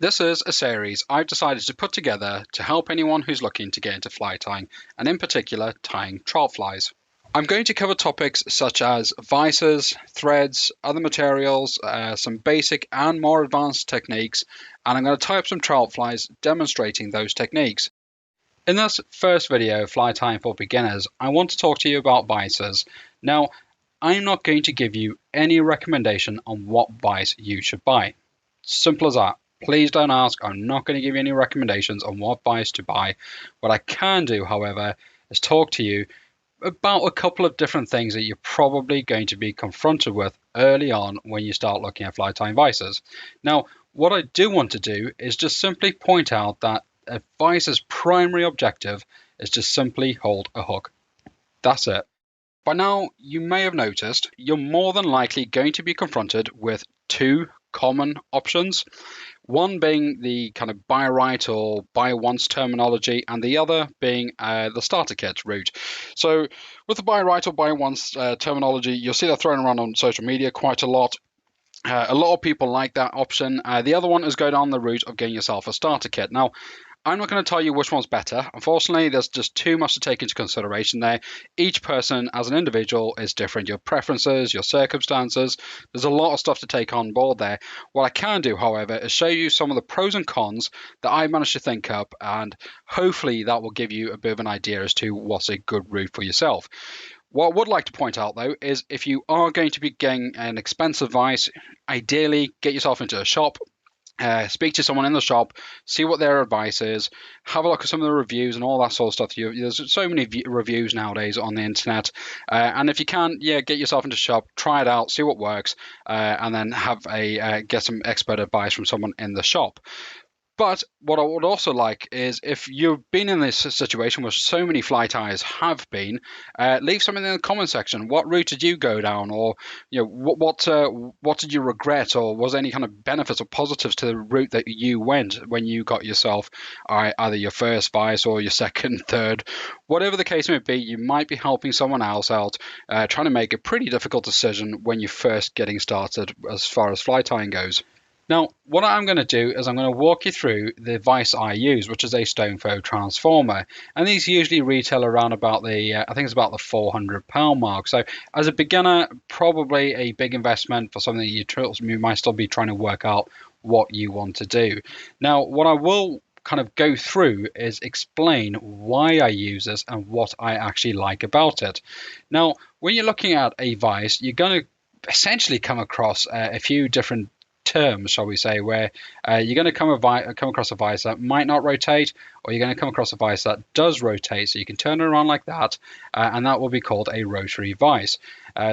This is a series I've decided to put together to help anyone who's looking to get into fly tying, and in particular tying trout flies. I'm going to cover topics such as vices, threads, other materials, some basic and more advanced techniques, and I'm going to tie up some trout flies demonstrating those techniques. In this first video, Fly Tying for Beginners, I want to talk to you about vices. Now, I'm not going to give you any recommendation on what vice you should buy. Simple as that. Please don't ask. I'm not going to give you any recommendations on what vice to buy. What I can do, however, is talk to you about a couple of different things that you're probably going to be confronted with early on when you start looking at fly tying vices. Now, what I do want to do is just simply point out that a vice's primary objective is to simply hold a hook. That's it. By now, you may have noticed you're more than likely going to be confronted with two common options. One being the kind of buy right or buy once terminology, and the other being the starter kit route. So, with the buy right or buy once terminology, you'll see that thrown around on social media quite a lot. A lot of people like that option. The other one is go down the route of getting yourself a starter kit. Now, I'm not going to tell you which one's better. Unfortunately, there's just too much to take into consideration there. Each person as an individual is different. Your preferences, your circumstances, there's a lot of stuff to take on board there. What I can do, however, is show you some of the pros and cons that I managed to think up, and hopefully that will give you a bit of an idea as to what's a good route for yourself. What I would like to point out, though, is if you are going to be getting an expensive vice, ideally get yourself into a shop. Speak to someone in the shop, see what their advice is, have a look at some of the reviews and all that sort of stuff. There's so many reviews nowadays on the internet, and if you can, get yourself into the shop, try it out, see what works, and then have get some expert advice from someone in the shop. But what I would also like is if you've been in this situation where so many fly ties have been, leave something in the comment section. What route did you go down, or what did you regret, or was there any kind of benefits or positives to the route that you went when you got yourself either your first vice or your second, third, whatever the case may be. You might be helping someone else out, trying to make a pretty difficult decision when you're first getting started as far as fly tying goes. Now, what I'm going to do is I'm going to walk you through the vice I use, which is a stone foe transformer. And these usually retail around about I think it's about the £400 mark. So as a beginner, probably a big investment for something that you might still be trying to work out what you want to do. Now, what I will kind of go through is explain why I use this and what I actually like about it. Now, when you're looking at a vice, you're going to essentially come across a few different terms, shall we say, where you're going to come across a vice that might not rotate, or you're going to come across a vice that does rotate. So you can turn it around like that, and that will be called a rotary vice.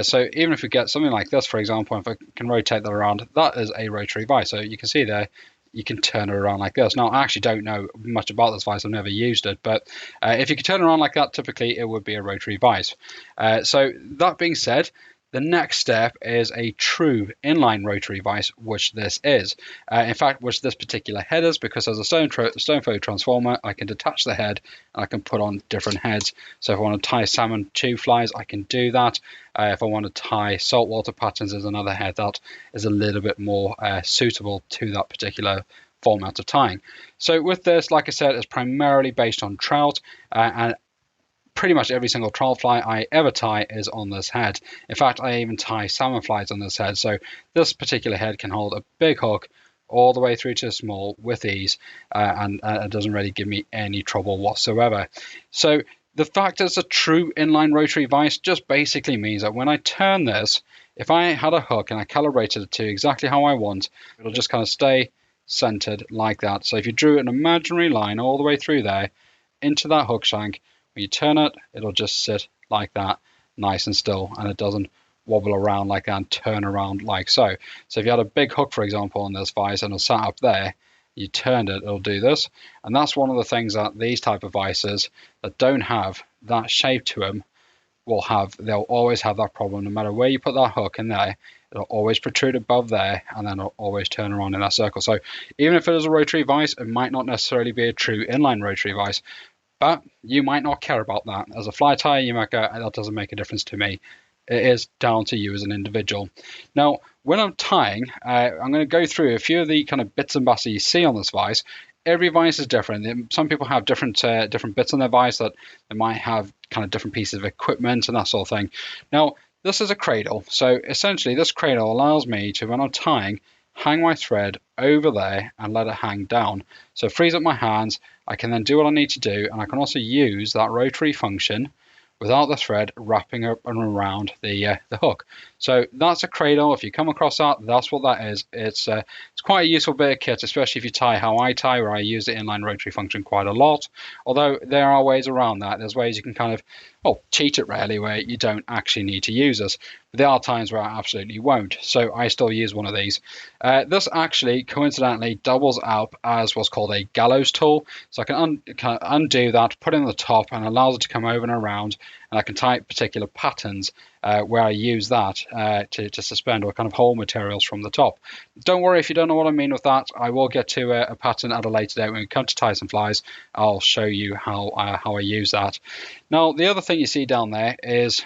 So even if we get something like this, for example, if I can rotate that around, that is a rotary vice. So you can see there, you can turn it around like this. Now, I actually don't know much about this vice. I've never used it, but if you can turn it around like that, typically it would be a rotary vice. So that being said, the next step is a true inline rotary vice, which this is. In fact, which this particular head is, because as a stone foe transformer, I can detach the head and I can put on different heads. So if I want to tie salmon tube flies, I can do that. If I want to tie saltwater patterns, there's another head that is a little bit more suitable to that particular format of tying. So with this, like I said, it's primarily based on trout, and pretty much every single trout fly I ever tie is on this head. In fact, I even tie salmon flies on this head. So this particular head can hold a big hook all the way through to small with ease, and it doesn't really give me any trouble whatsoever. So the fact it's a true inline rotary vice just basically means that when I turn this, if I had a hook and I calibrated it to exactly how I want, it'll just kind of stay centered like that. So if you drew an imaginary line all the way through there into that hook shank, when you turn it, it'll just sit like that, nice and still, and it doesn't wobble around like that and turn around like so. So if you had a big hook, for example, on this vice and it sat up there, you turned it, it'll do this. And that's one of the things that these type of vices that don't have that shape to them will have. They'll always have that problem. No matter where you put that hook in there, it'll always protrude above there, and then it'll always turn around in that circle. So even if it is a rotary vice, it might not necessarily be a true inline rotary vice. But you might not care about that. As a fly tyer, you might go, that doesn't make a difference to me. It is down to you as an individual. Now, When I'm tying, I'm going to go through a few of the kind of bits and bats that you see on this vise. Every vise is different. Some people have different bits on their vise that they might have kind of different pieces of equipment and that sort of thing. Now, this is a cradle. So essentially, this cradle allows me to, when I'm tying, hang my thread over there and let it hang down. So it frees up my hands. I can then do what I need to do, and I can also use that rotary function without the thread wrapping up and around the hook. So that's a cradle. If you come across that, that's what that is. It's quite a useful bit of kit, especially if you tie how I tie, where I use the inline rotary function quite a lot. Although there are ways around that. There's ways you can kind of, well, cheat it really, where you don't actually need to use this. But there are times where I absolutely won't. So I still use one of these. This actually, coincidentally, doubles up as what's called a gallows tool. So I can undo that, put it on the top, and allows it to come over and around. And I can type particular patterns where I use that to suspend or kind of hold materials from the top. Don't worry if you don't know what I mean with that. I will get to a pattern at a later date. When we come to tie some flies, I'll show you how I use that. Now, the other thing you see down there is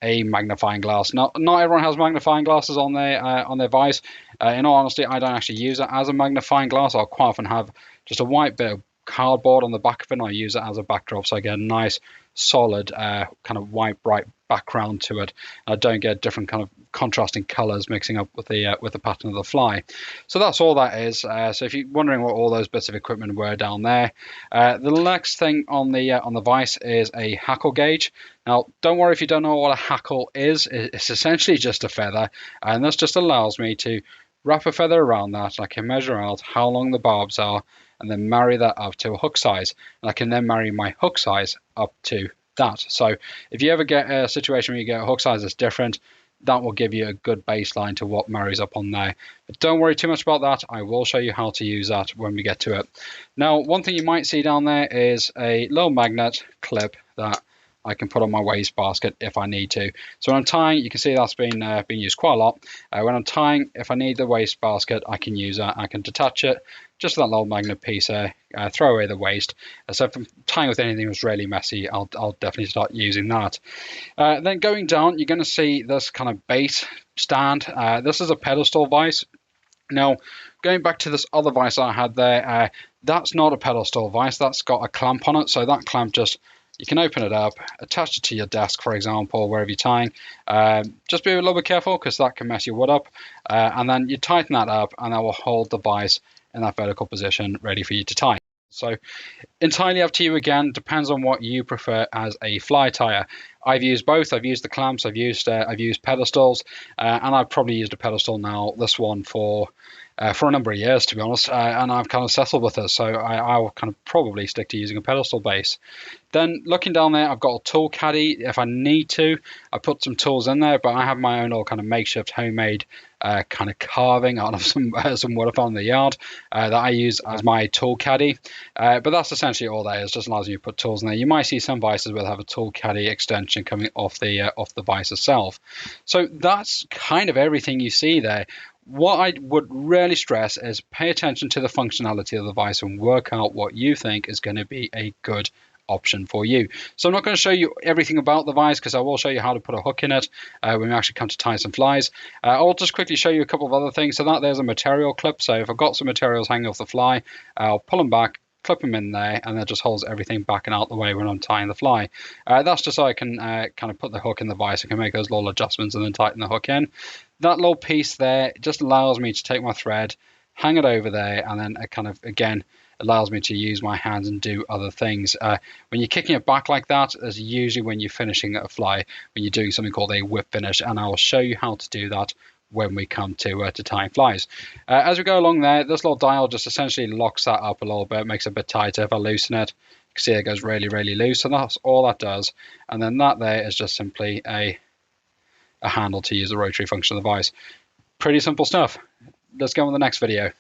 a magnifying glass. Now, not everyone has magnifying glasses on their vise. In all honesty, I don't actually use it as a magnifying glass. I'll quite often have just a white bit of cardboard on the back of it, and I use it as a backdrop, so I get a nice solid kind of white bright background to it. I don't get different kind of contrasting colors mixing up with the pattern of the fly. So that's all that is. So if you're wondering what all those bits of equipment were down there, the next thing on the vise is a hackle gauge. Now, don't worry if you don't know what a hackle is. It's essentially just a feather, and this just allows me to wrap a feather around that, and I can measure out how long the barbs are and then marry that up to a hook size. And I can then marry my hook size up to that. So if you ever get a situation where you get a hook size that's different, that will give you a good baseline to what marries up on there. But don't worry too much about that. I will show you how to use that when we get to it. Now, one thing you might see down there is a little magnet clip that I can put on my waste basket if I need to. So when I'm tying, you can see that's been used quite a lot. When I'm tying, if I need the waste basket, I can use that. I can detach it, just that little magnet piece there, throw away the waste. So if I'm tying with anything that's really messy, I'll definitely start using that. Then going down, you're going to see this kind of base stand. This is a pedestal vise. Now, going back to this other vise I had there, that's not a pedestal vise. That's got a clamp on it. So that clamp just, you can open it up, attach it to your desk, for example, wherever you're tying. Just be a little bit careful because that can mess your wood up. And then you tighten that up, and that will hold the vise in that vertical position, ready for you to tie. So entirely up to you again, depends on what you prefer as a fly tire. I've used both. I've used the clamps, I've used pedestals, and I've probably used a pedestal now, this one for a number of years, to be honest, and I've kind of settled with it, so I'll kind of probably stick to using a pedestal base. Then looking down there, I've got a tool caddy. If I need to, I put some tools in there, but I have my own little kind of makeshift homemade kind of carving out of some wood I found in the yard that I use as my tool caddy. But that's essentially all that is, just allows you to put tools in there. You might see some vices where they have a tool caddy extension coming off the vise itself. So that's kind of everything you see there. What I would really stress is pay attention to the functionality of the vise and work out what you think is going to be a good option for you. So I'm not going to show you everything about the vise because I will show you how to put a hook in it when we actually come to tie some flies. I'll just quickly show you a couple of other things. So there's a material clip. So if I've got some materials hanging off the fly, I'll pull them back, clip them in there, and that just holds everything back and out the way when I'm tying the fly. That's just so I can kind of put the hook in the vise. I can make those little adjustments and then tighten the hook in. That little piece there just allows me to take my thread, hang it over there, and then it kind of, again, allows me to use my hands and do other things. When you're kicking it back like that is usually when you're finishing a fly, when you're doing something called a whip finish, and I'll show you how to do that when we come to tying flies. As we go along there, this little dial just essentially locks that up a little bit, makes it a bit tighter. If I loosen it, you can see it goes really, really loose, and that's all that does. And then that there is just simply a handle to use the rotary function of the vise. Pretty simple stuff. Let's go on to the next video.